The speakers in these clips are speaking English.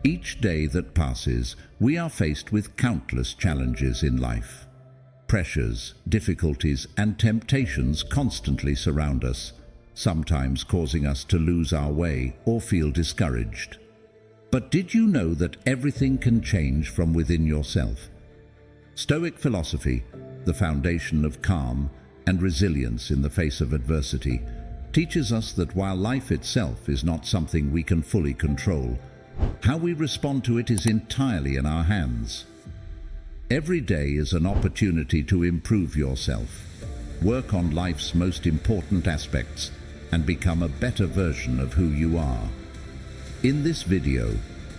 Each day that passes, we are faced with countless challenges in life. Pressures, difficulties, and temptations constantly surround us, sometimes causing us to lose our way or feel discouraged. But did you know that everything can change from within yourself? Stoic philosophy, the foundation of calm and resilience in the face of adversity, teaches us that while life itself is not something we can fully control, how we respond to it is entirely in our hands. Every day is an opportunity to improve yourself, work on life's most important aspects, and become a better version of who you are. In this video,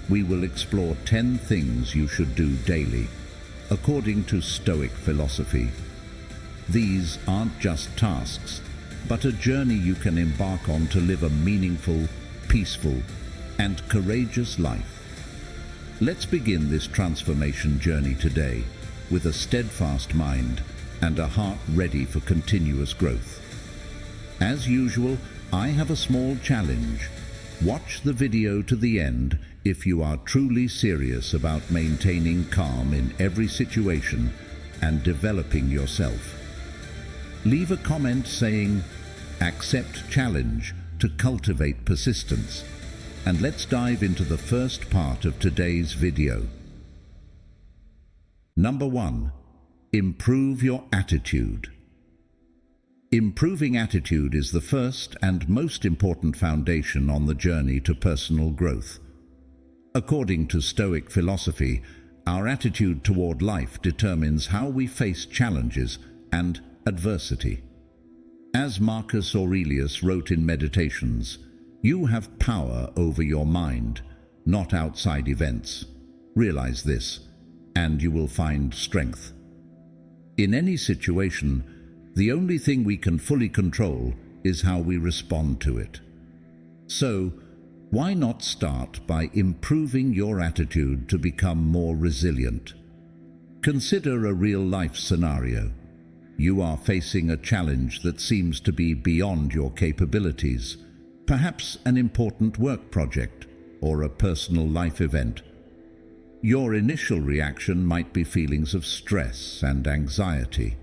we will explore 10 things you should do daily, according to Stoic philosophy. These aren't just tasks, but a journey you can embark on to live a meaningful, peaceful, and courageous life. Let's begin this transformation journey today with a steadfast mind and a heart ready for continuous growth. As usual, I have a small challenge. Watch the video to the end if you are truly serious about maintaining calm in every situation and developing yourself. Leave a comment saying, "Accept challenge" to cultivate persistence. And let's dive into the first part of today's video. Number 1. Improve your attitude. Improving attitude is the first and most important foundation on the journey to personal growth. According to Stoic philosophy, our attitude toward life determines how we face challenges and adversity. As Marcus Aurelius wrote in Meditations, "You have power over your mind, not outside events. Realize this, and you will find strength." In any situation, the only thing we can fully control is how we respond to it. So, why not start by improving your attitude to become more resilient? Consider a real-life scenario. You are facing a challenge that seems to be beyond your capabilities, perhaps an important work project or a personal life event. Your initial reaction might be feelings of stress and anxiety.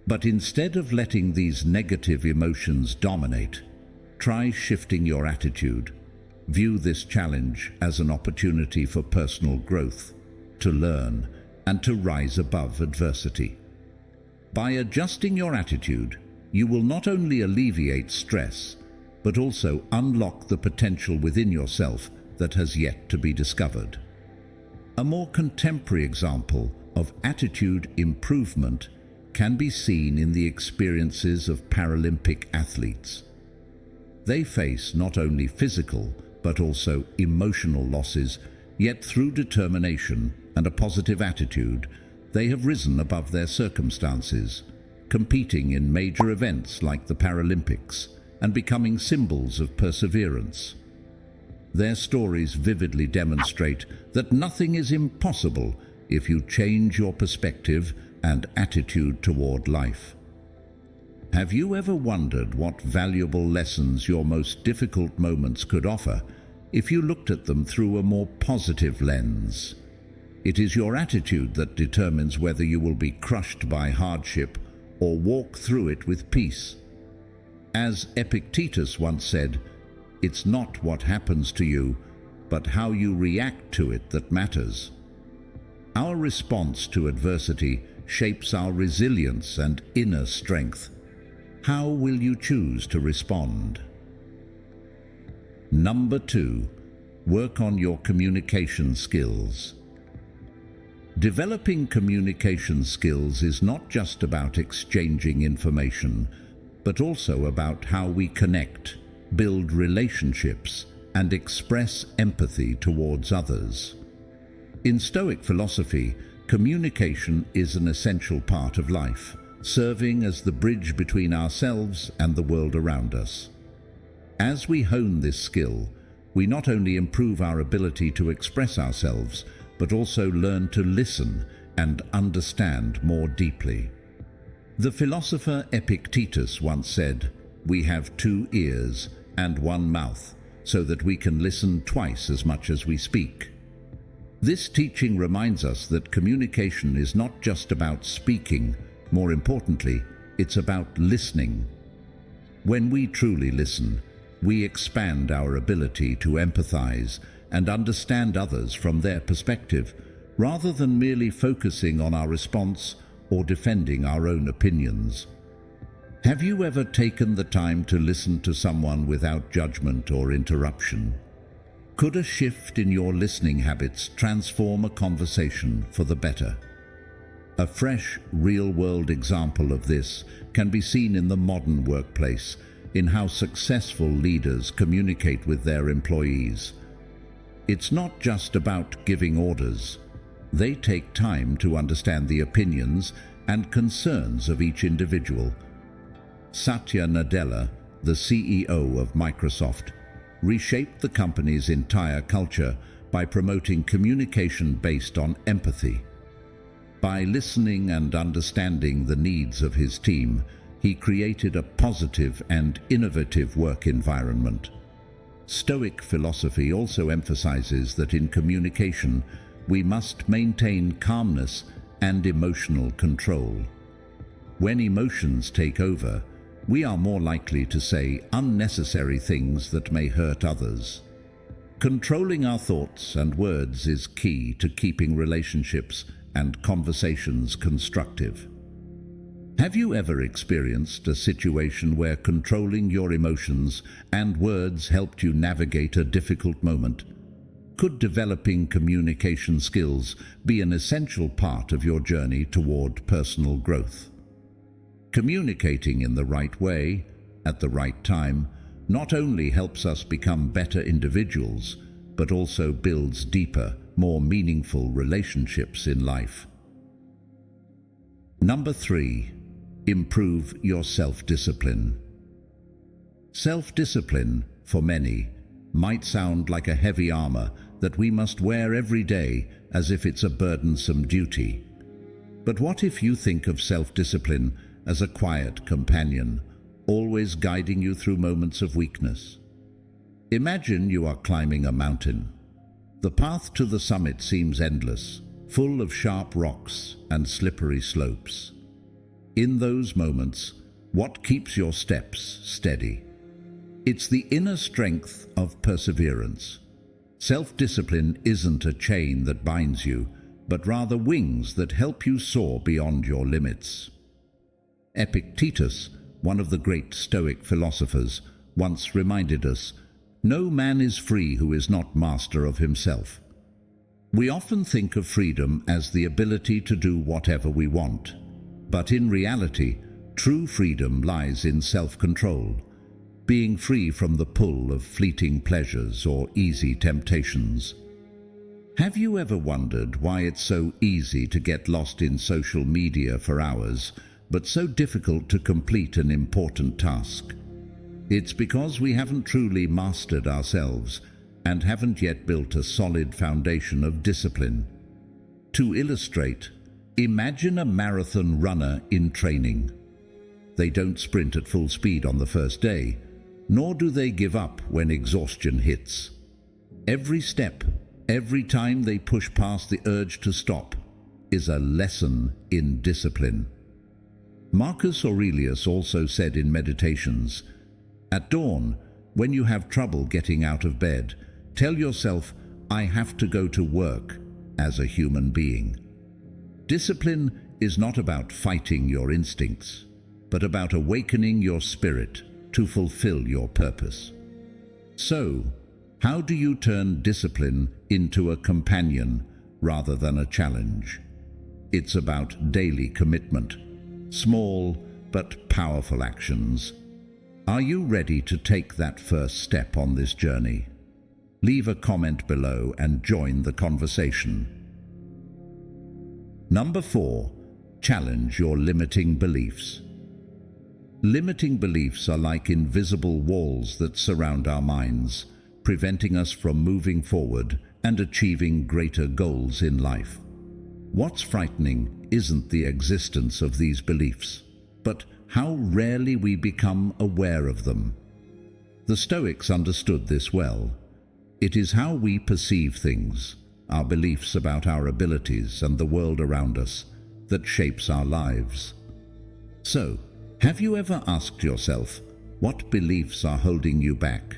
But instead of letting these negative emotions dominate, try shifting your attitude. View this challenge as an opportunity for personal growth, to learn, and to rise above adversity. By adjusting your attitude, you will not only alleviate stress, but also unlock the potential within yourself that has yet to be discovered. A more contemporary example of attitude improvement can be seen in the experiences of Paralympic athletes. They face not only physical but also emotional losses, yet through determination and a positive attitude, they have risen above their circumstances, competing in major events like the Paralympics and becoming symbols of perseverance. Their stories vividly demonstrate that nothing is impossible if you change your perspective and attitude toward life. Have you ever wondered what valuable lessons your most difficult moments could offer if you looked at them through a more positive lens? It is your attitude that determines whether you will be crushed by hardship or walk through it with peace. As Epictetus once said, "It's not what happens to you, but how you react to it that matters." Our response to adversity shapes our resilience and inner strength. How will you choose to respond? Number 2, work on your communication skills. Developing communication skills is not just about exchanging information, but also about how we connect, build relationships, and express empathy towards others. In Stoic philosophy, communication is an essential part of life, serving as the bridge between ourselves and the world around us. As we hone this skill, we not only improve our ability to express ourselves, but also learn to listen and understand more deeply. The philosopher Epictetus once said, "We have 2 ears and 1 mouth, so that we can listen twice as much as we speak." This teaching reminds us that communication is not just about speaking. More importantly, it's about listening. When we truly listen, we expand our ability to empathize and understand others from their perspective, rather than merely focusing on our response or defending our own opinions. Have you ever taken the time to listen to someone without judgment or interruption? Could a shift in your listening habits transform a conversation for the better? A fresh, real-world example of this can be seen in the modern workplace, in how successful leaders communicate with their employees. It's not just about giving orders. They take time to understand the opinions and concerns of each individual. Satya Nadella, the CEO of Microsoft, reshaped the company's entire culture by promoting communication based on empathy. By listening and understanding the needs of his team, he created a positive and innovative work environment. Stoic philosophy also emphasizes that in communication, we must maintain calmness and emotional control. When emotions take over, we are more likely to say unnecessary things that may hurt others. Controlling our thoughts and words is key to keeping relationships and conversations constructive. Have you ever experienced a situation where controlling your emotions and words helped you navigate a difficult moment? Could developing communication skills be an essential part of your journey toward personal growth? Communicating in the right way, at the right time, not only helps us become better individuals, but also builds deeper, more meaningful relationships in life. Number 3. Improve your self-discipline. Self-discipline, for many, might sound like a heavy armor that we must wear every day as if it's a burdensome duty. But what if you think of self-discipline as a quiet companion, always guiding you through moments of weakness? Imagine you are climbing a mountain. The path to the summit seems endless, full of sharp rocks and slippery slopes. In those moments, what keeps your steps steady? It's the inner strength of perseverance. Self-discipline isn't a chain that binds you, but rather wings that help you soar beyond your limits. Epictetus, one of the great Stoic philosophers, once reminded us, "No man is free who is not master of himself." We often think of freedom as the ability to do whatever we want, but in reality, true freedom lies in self-control, being free from the pull of fleeting pleasures or easy temptations. Have you ever wondered why it's so easy to get lost in social media for hours, but so difficult to complete an important task? It's because we haven't truly mastered ourselves and haven't yet built a solid foundation of discipline. To illustrate, imagine a marathon runner in training. They don't sprint at full speed on the first day, nor do they give up when exhaustion hits. Every step, every time they push past the urge to stop, is a lesson in discipline. Marcus Aurelius also said in Meditations, "At dawn, when you have trouble getting out of bed, tell yourself, 'I have to go to work,' as a human being." Discipline is not about fighting your instincts, but about awakening your spirit to fulfill your purpose. So, how do you turn discipline into a companion rather than a challenge? It's about daily commitment, small but powerful actions. Are you ready to take that first step on this journey? Leave a comment below and join the conversation. Number 4. Challenge your limiting beliefs. Limiting beliefs are like invisible walls that surround our minds, preventing us from moving forward and achieving greater goals in life. What's frightening isn't the existence of these beliefs, but how rarely we become aware of them. The Stoics understood this well. It is how we perceive things, our beliefs about our abilities and the world around us, that shapes our lives. So, have you ever asked yourself, what beliefs are holding you back?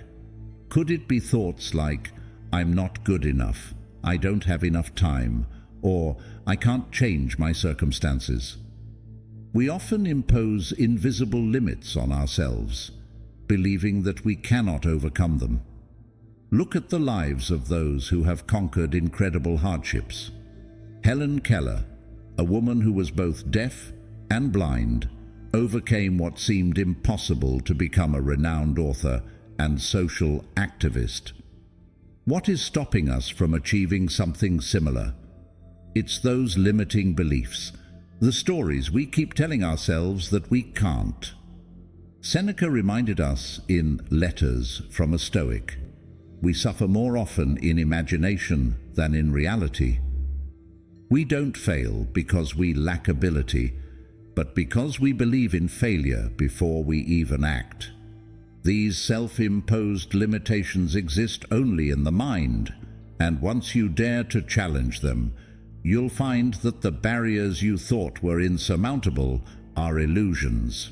Could it be thoughts like, I'm not good enough, I don't have enough time, or I can't change my circumstances? We often impose invisible limits on ourselves, believing that we cannot overcome them. Look at the lives of those who have conquered incredible hardships. Helen Keller, a woman who was both deaf and blind, overcame what seemed impossible to become a renowned author and social activist. What is stopping us from achieving something similar? It's those limiting beliefs, the stories we keep telling ourselves that we can't. Seneca reminded us in Letters from a Stoic, we suffer more often in imagination than in reality. We don't fail because we lack ability, but because we believe in failure before we even act. These self-imposed limitations exist only in the mind, and once you dare to challenge them, you'll find that the barriers you thought were insurmountable are illusions.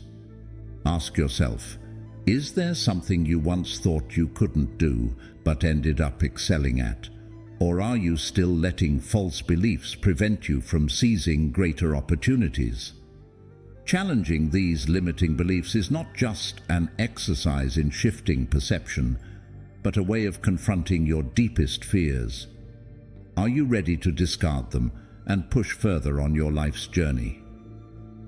Ask yourself, is there something you once thought you couldn't do but ended up excelling at? Or are you still letting false beliefs prevent you from seizing greater opportunities? Challenging these limiting beliefs is not just an exercise in shifting perception, but a way of confronting your deepest fears. Are you ready to discard them and push further on your life's journey?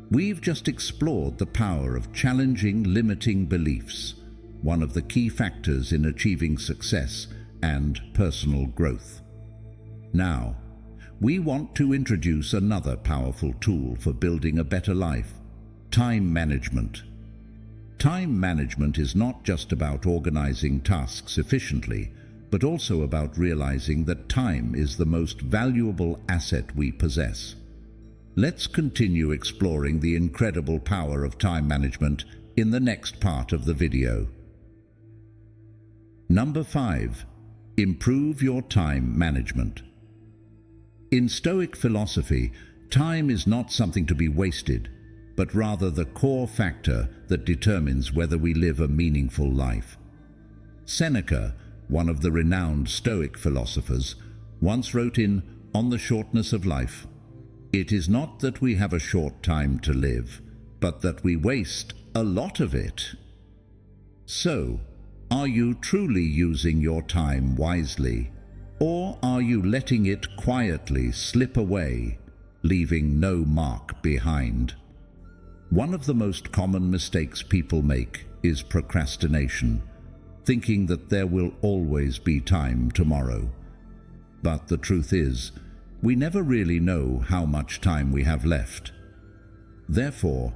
We've just explored the power of challenging limiting beliefs, one of the key factors in achieving success and personal growth. Now, we want to introduce another powerful tool for building a better life: time management. Time management is not just about organizing tasks efficiently, but also about realizing that time is the most valuable asset we possess. Let's continue exploring the incredible power of time management in the next part of the video. Number 5. Improve your time management. In Stoic philosophy, time is not something to be wasted, but rather the core factor that determines whether we live a meaningful life. Seneca, one of the renowned Stoic philosophers, once wrote in On the Shortness of Life, "It is not that we have a short time to live, but that we waste a lot of it." So, are you truly using your time wisely, or are you letting it quietly slip away, leaving no mark behind? One of the most common mistakes people make is procrastination, thinking that there will always be time tomorrow. But the truth is, we never really know how much time we have left. Therefore,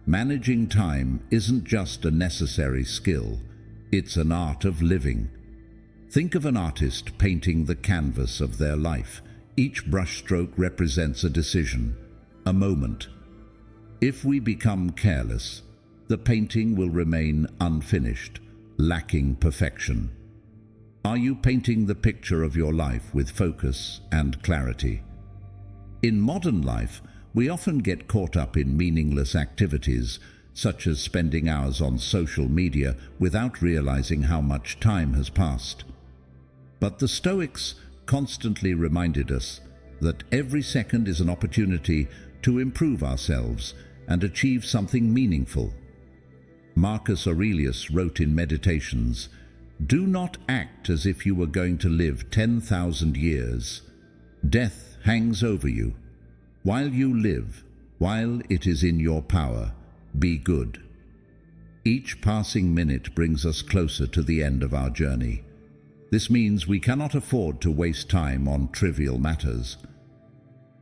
managing time isn't just a necessary skill, it's an art of living. Think of an artist painting the canvas of their life. Each brushstroke represents a decision, a moment. If we become careless, the painting will remain unfinished, lacking perfection. Are you painting the picture of your life with focus and clarity? In modern life, we often get caught up in meaningless activities, such as spending hours on social media without realizing how much time has passed. But the Stoics constantly reminded us that every second is an opportunity to improve ourselves and achieve something meaningful. Marcus Aurelius wrote in Meditations, "Do not act as if you were going to live 10,000 years. Death hangs over you. While you live, while it is in your power, be good." Each passing minute brings us closer to the end of our journey. This means we cannot afford to waste time on trivial matters.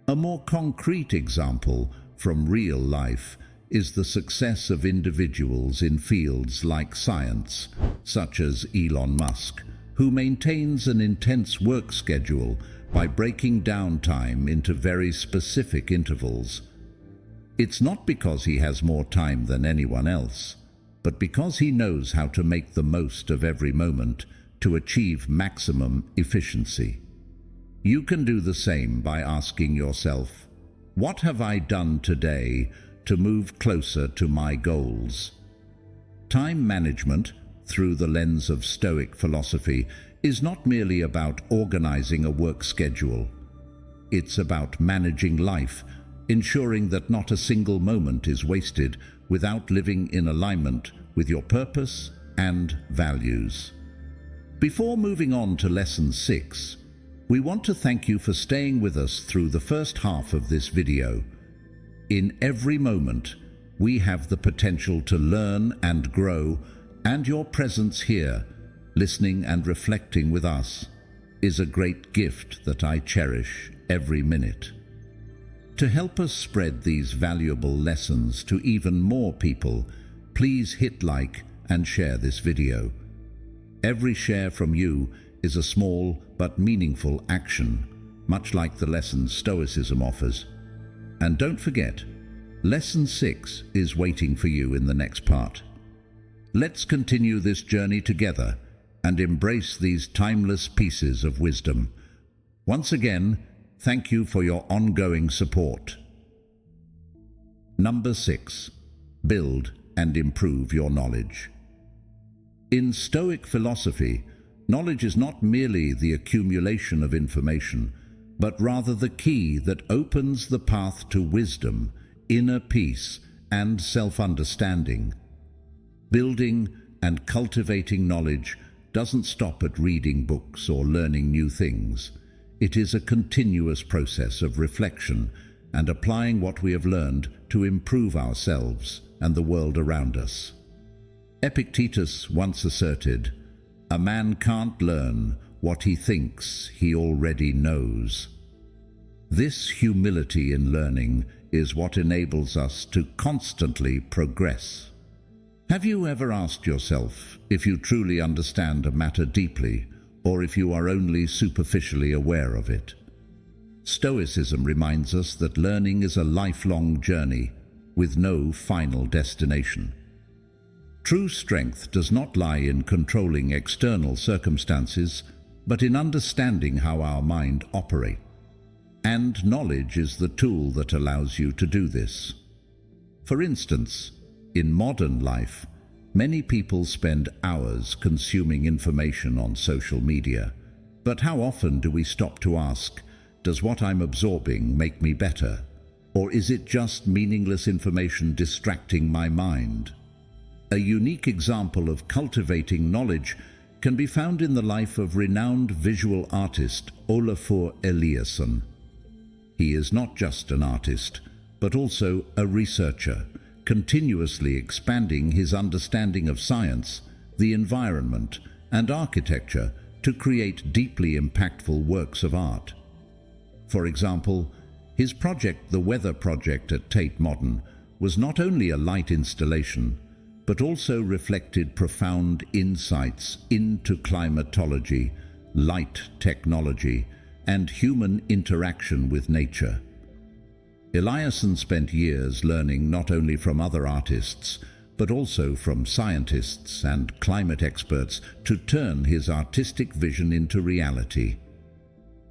A more concrete example from real life is the success of individuals in fields like science, such as Elon Musk, who maintains an intense work schedule by breaking down time into very specific intervals. It's not because he has more time than anyone else, but because he knows how to make the most of every moment to achieve maximum efficiency. You can do the same by asking yourself, what have I done today to move closer to my goals? Time management, through the lens of Stoic philosophy, is not merely about organizing a work schedule. It's about managing life, ensuring that not a single moment is wasted without living in alignment with your purpose and values. Before moving on to Lesson 6, we want to thank you for staying with us through the first half of this video. In every moment, we have the potential to learn and grow, and your presence here, listening and reflecting with us, is a great gift that I cherish every minute. To help us spread these valuable lessons to even more people, please hit like and share this video. Every share from you is a small but meaningful action, much like the lessons Stoicism offers. And don't forget, Lesson 6 is waiting for you in the next part. Let's continue this journey together and embrace these timeless pieces of wisdom. Once again, thank you for your ongoing support. Number 6. Build and improve your knowledge. In Stoic philosophy, knowledge is not merely the accumulation of information, but rather the key that opens the path to wisdom, inner peace, and self-understanding. Building and cultivating knowledge doesn't stop at reading books or learning new things. It is a continuous process of reflection and applying what we have learned to improve ourselves and the world around us. Epictetus once asserted, "A man can't learn what he thinks he already knows." This humility in learning is what enables us to constantly progress. Have you ever asked yourself if you truly understand a matter deeply, or if you are only superficially aware of it? Stoicism reminds us that learning is a lifelong journey with no final destination. True strength does not lie in controlling external circumstances, but in understanding how our mind operates. And knowledge is the tool that allows you to do this. For instance, in modern life, many people spend hours consuming information on social media. But how often do we stop to ask, does what I'm absorbing make me better? Or is it just meaningless information distracting my mind? A unique example of cultivating knowledge can be found in the life of renowned visual artist Ólafur Eliasson. He is not just an artist, but also a researcher, continuously expanding his understanding of science, the environment, and architecture to create deeply impactful works of art. For example, his project, the Weather Project at Tate Modern, was not only a light installation, but also reflected profound insights into climatology, light technology, and human interaction with nature. Eliasson spent years learning not only from other artists, but also from scientists and climate experts to turn his artistic vision into reality.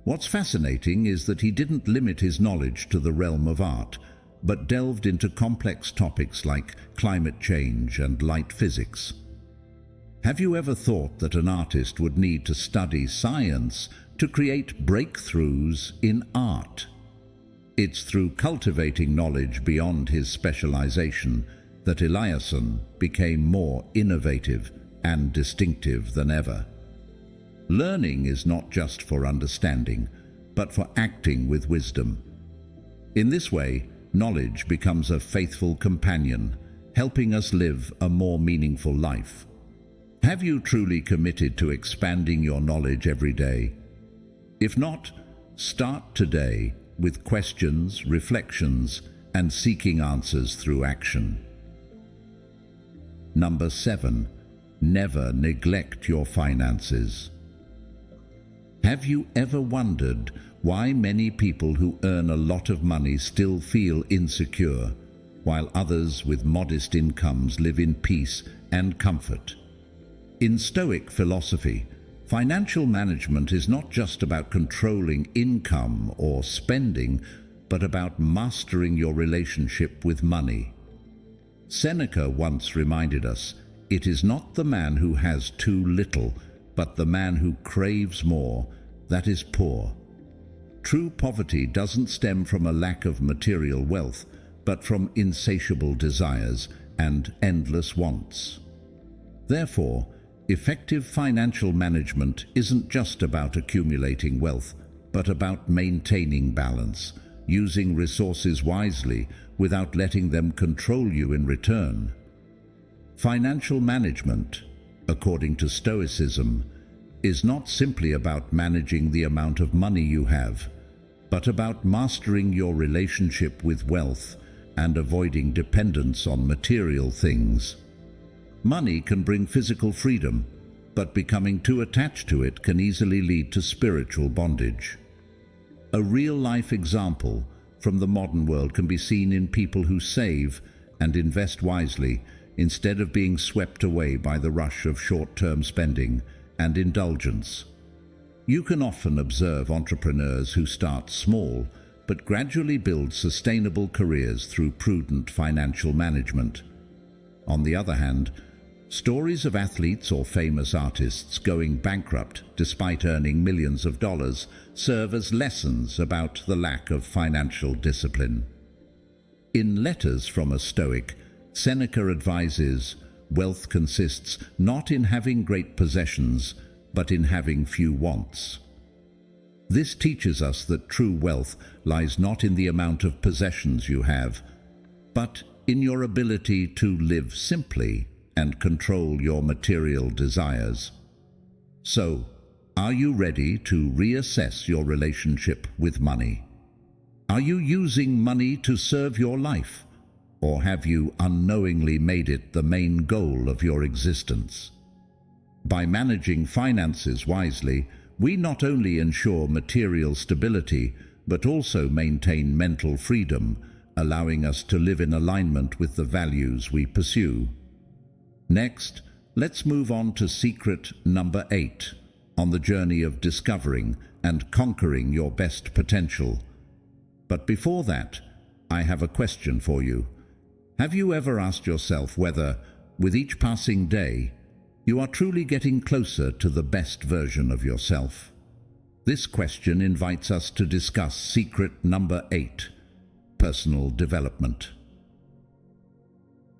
What's fascinating is that he didn't limit his knowledge to the realm of art, but delved into complex topics like climate change and light physics. Have you ever thought that an artist would need to study science to create breakthroughs in art? It's through cultivating knowledge beyond his specialization that Eliasson became more innovative and distinctive than ever. Learning is not just for understanding, but for acting with wisdom. In this way, knowledge becomes a faithful companion, helping us live a more meaningful life. Have you truly committed to expanding your knowledge every day? If not, start today with questions, reflections, and seeking answers through action. Number 7. Never neglect your finances. Have you ever wondered why many people who earn a lot of money still feel insecure, while others with modest incomes live in peace and comfort? In Stoic philosophy, Financial management is not just about controlling income or spending, but about mastering your relationship with money. Seneca once reminded us, "It is not the man who has too little, but the man who craves more, that is poor." True poverty doesn't stem from a lack of material wealth, but from insatiable desires and endless wants. Therefore, effective financial management isn't just about accumulating wealth, but about maintaining balance, using resources wisely without letting them control you in return. Financial management, according to Stoicism, is not simply about managing the amount of money you have, but about mastering your relationship with wealth and avoiding dependence on material things. Money can bring physical freedom, but becoming too attached to it can easily lead to spiritual bondage. A real-life example from the modern world can be seen in people who save and invest wisely instead of being swept away by the rush of short-term spending and indulgence. You can often observe entrepreneurs who start small but gradually build sustainable careers through prudent financial management. On the other hand, stories of athletes or famous artists going bankrupt despite earning millions of dollars serve as lessons about the lack of financial discipline. In Letters from a Stoic, Seneca advises, "Wealth consists not in having great possessions, but in having few wants." This teaches us that true wealth lies not in the amount of possessions you have, but in your ability to live simply and control your material desires. So, are you ready to reassess your relationship with money? Are you using money to serve your life, or have you unknowingly made it the main goal of your existence? By managing finances wisely, we not only ensure material stability, but also maintain mental freedom, allowing us to live in alignment with the values we pursue. Next, let's move on to secret number 8, on the journey of discovering and conquering your best potential. But before that, I have a question for you. Have you ever asked yourself whether, with each passing day, you are truly getting closer to the best version of yourself? This question invites us to discuss secret number 8, personal development.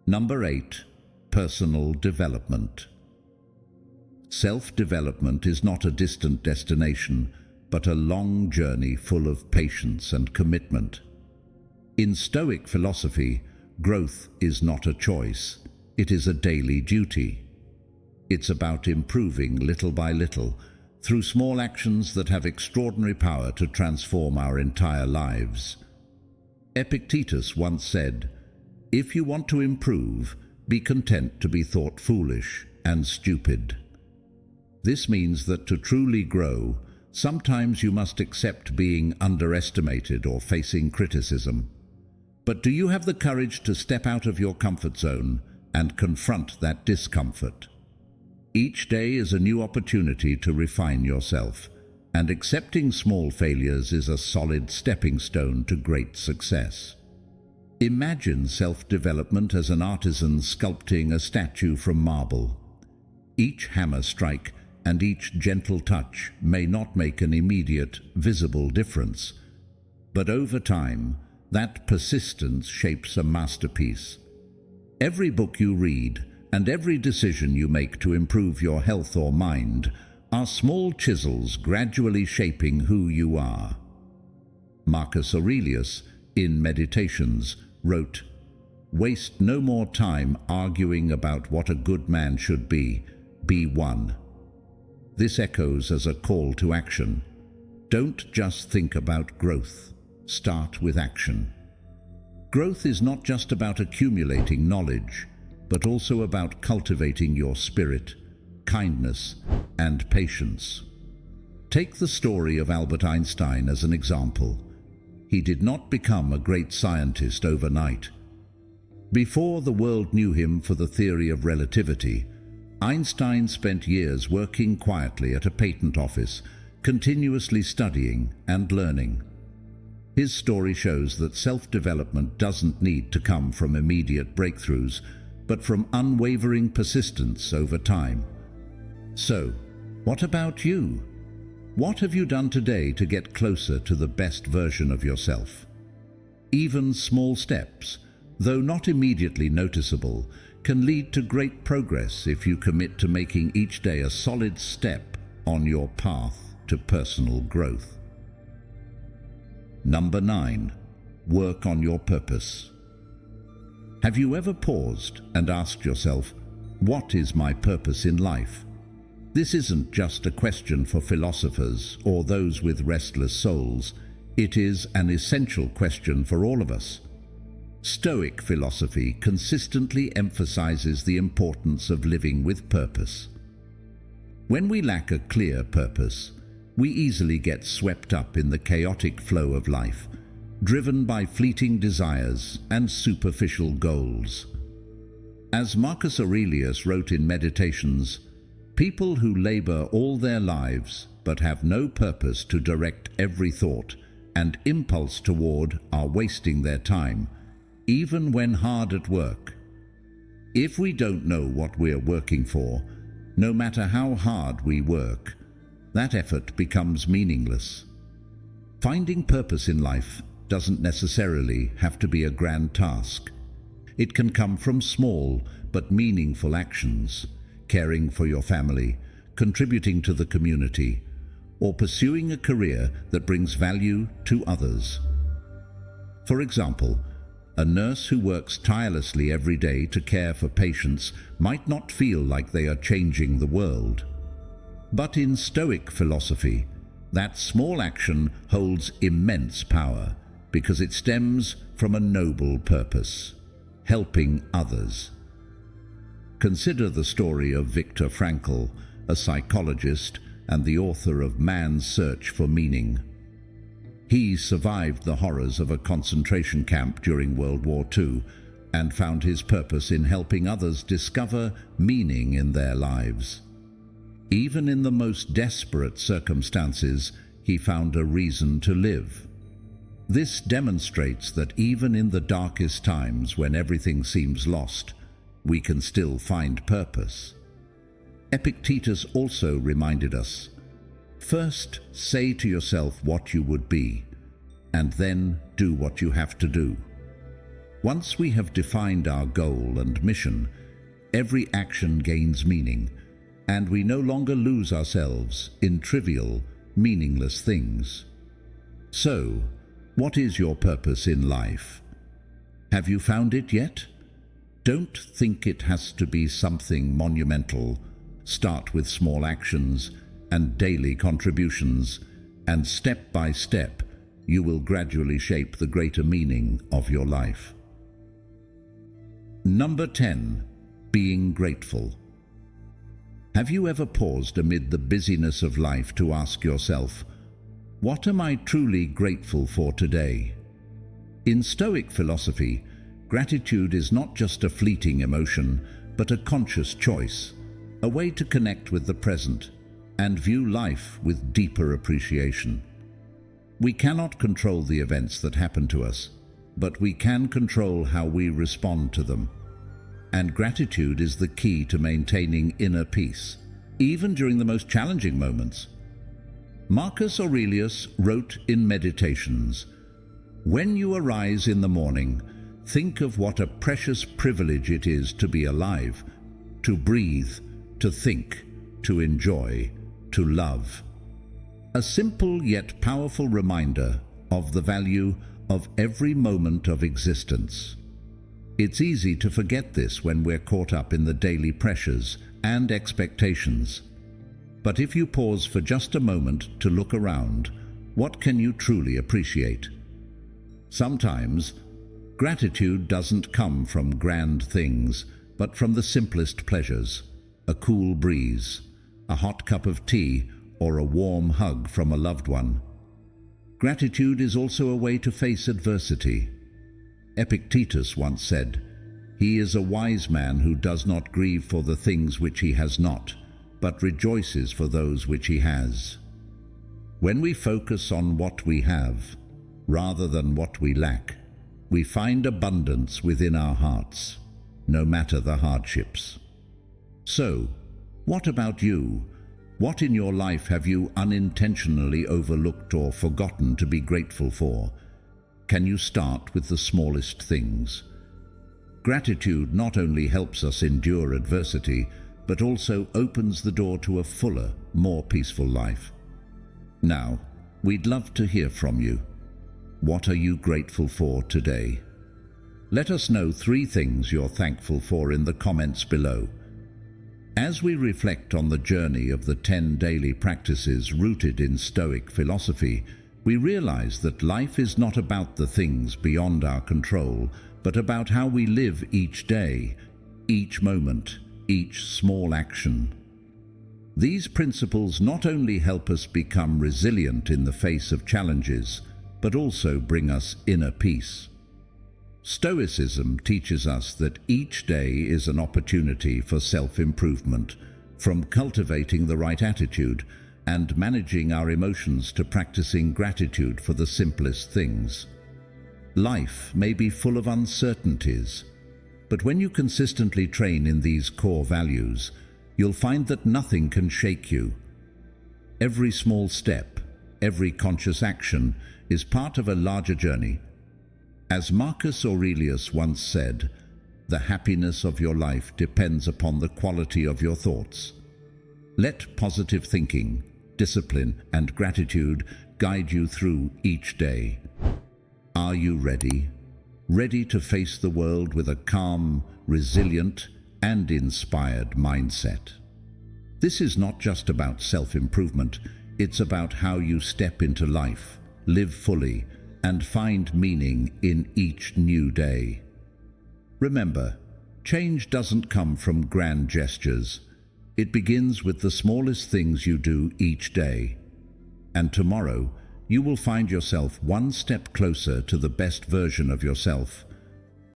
Number 8. Personal development. Self-development is not a distant destination, but a long journey full of patience and commitment. In Stoic philosophy, growth is not a choice, it is a daily duty. It's about improving little by little, through small actions that have extraordinary power to transform our entire lives. Epictetus once said, "If you want to improve, be content to be thought foolish and stupid." This means that to truly grow, sometimes you must accept being underestimated or facing criticism. But do you have the courage to step out of your comfort zone and confront that discomfort? Each day is a new opportunity to refine yourself, and accepting small failures is a solid stepping stone to great success. Imagine self-development as an artisan sculpting a statue from marble. Each hammer strike and each gentle touch may not make an immediate, visible difference, but over time, that persistence shapes a masterpiece. Every book you read and every decision you make to improve your health or mind are small chisels gradually shaping who you are. Marcus Aurelius, in Meditations, wrote, "Waste no more time arguing about what a good man should be one." This echoes as a call to action. Don't just think about growth. Start with action. Growth is not just about accumulating knowledge, but also about cultivating your spirit, kindness, and patience. Take the story of Albert Einstein as an example. He did not become a great scientist overnight. Before the world knew him for the theory of relativity, Einstein spent years working quietly at a patent office, continuously studying and learning. His story shows that self-development doesn't need to come from immediate breakthroughs, but from unwavering persistence over time. So, what about you? What have you done today to get closer to the best version of yourself? Even small steps, though not immediately noticeable, can lead to great progress if you commit to making each day a solid step on your path to personal growth. Number 9. Work on your purpose. Have you ever paused and asked yourself, what is my purpose in life? This isn't just a question for philosophers or those with restless souls. It is an essential question for all of us. Stoic philosophy consistently emphasizes the importance of living with purpose. When we lack a clear purpose, we easily get swept up in the chaotic flow of life, driven by fleeting desires and superficial goals. As Marcus Aurelius wrote in Meditations, people who labor all their lives but have no purpose to direct every thought and impulse toward are wasting their time, even when hard at work. If we don't know what we're working for, no matter how hard we work, that effort becomes meaningless. Finding purpose in life doesn't necessarily have to be a grand task. It can come from small but meaningful actions, caring for your family, contributing to the community, or pursuing a career that brings value to others. For example, a nurse who works tirelessly every day to care for patients might not feel like they are changing the world. But in Stoic philosophy, that small action holds immense power because it stems from a noble purpose: helping others. Consider the story of Viktor Frankl, a psychologist and the author of Man's Search for Meaning. He survived the horrors of a concentration camp during World War II and found his purpose in helping others discover meaning in their lives. Even in the most desperate circumstances, he found a reason to live. This demonstrates that even in the darkest times when everything seems lost, we can still find purpose. Epictetus also reminded us, first say to yourself what you would be, and then do what you have to do. Once we have defined our goal and mission, every action gains meaning, and we no longer lose ourselves in trivial, meaningless things. So, what is your purpose in life? Have you found it yet? Don't think it has to be something monumental. Start with small actions and daily contributions, and step by step, you will gradually shape the greater meaning of your life. Number 10. Being grateful. Have you ever paused amid the busyness of life to ask yourself, what am I truly grateful for today? In Stoic philosophy, gratitude is not just a fleeting emotion, but a conscious choice, a way to connect with the present and view life with deeper appreciation. We cannot control the events that happen to us, but we can control how we respond to them. And gratitude is the key to maintaining inner peace, even during the most challenging moments. Marcus Aurelius wrote in Meditations, "When you arise in the morning, think of what a precious privilege it is to be alive, to breathe, to think, to enjoy, to love." A simple yet powerful reminder of the value of every moment of existence. It's easy to forget this when we're caught up in the daily pressures and expectations. But if you pause for just a moment to look around, what can you truly appreciate? Sometimes, gratitude doesn't come from grand things, but from the simplest pleasures: a cool breeze, a hot cup of tea, or a warm hug from a loved one. Gratitude is also a way to face adversity. Epictetus once said, He is a wise man who does not grieve for the things which he has not, but rejoices for those which he has. When we focus on what we have, rather than what we lack, we find abundance within our hearts, no matter the hardships. So, what about you? What in your life have you unintentionally overlooked or forgotten to be grateful for? Can you start with the smallest things? Gratitude not only helps us endure adversity, but also opens the door to a fuller, more peaceful life. Now, we'd love to hear from you. What are you grateful for today? Let us know 3 things you're thankful for in the comments below. As we reflect on the journey of the 10 daily practices rooted in Stoic philosophy, we realize that life is not about the things beyond our control, but about how we live each day, each moment, each small action. These principles not only help us become resilient in the face of challenges, but also bring us inner peace. Stoicism teaches us that each day is an opportunity for self-improvement, from cultivating the right attitude and managing our emotions to practicing gratitude for the simplest things. Life may be full of uncertainties, but when you consistently train in these core values, you'll find that nothing can shake you. Every small step, every conscious action is part of a larger journey. As Marcus Aurelius once said, "The happiness of your life depends upon the quality of your thoughts." Let positive thinking, discipline, and gratitude guide you through each day. Are you ready? Ready to face the world with a calm, resilient, and inspired mindset? This is not just about self-improvement, it's about how you step into life, live fully, and find meaning in each new day. Remember, change doesn't come from grand gestures. It begins with the smallest things you do each day. And tomorrow, you will find yourself one step closer to the best version of yourself,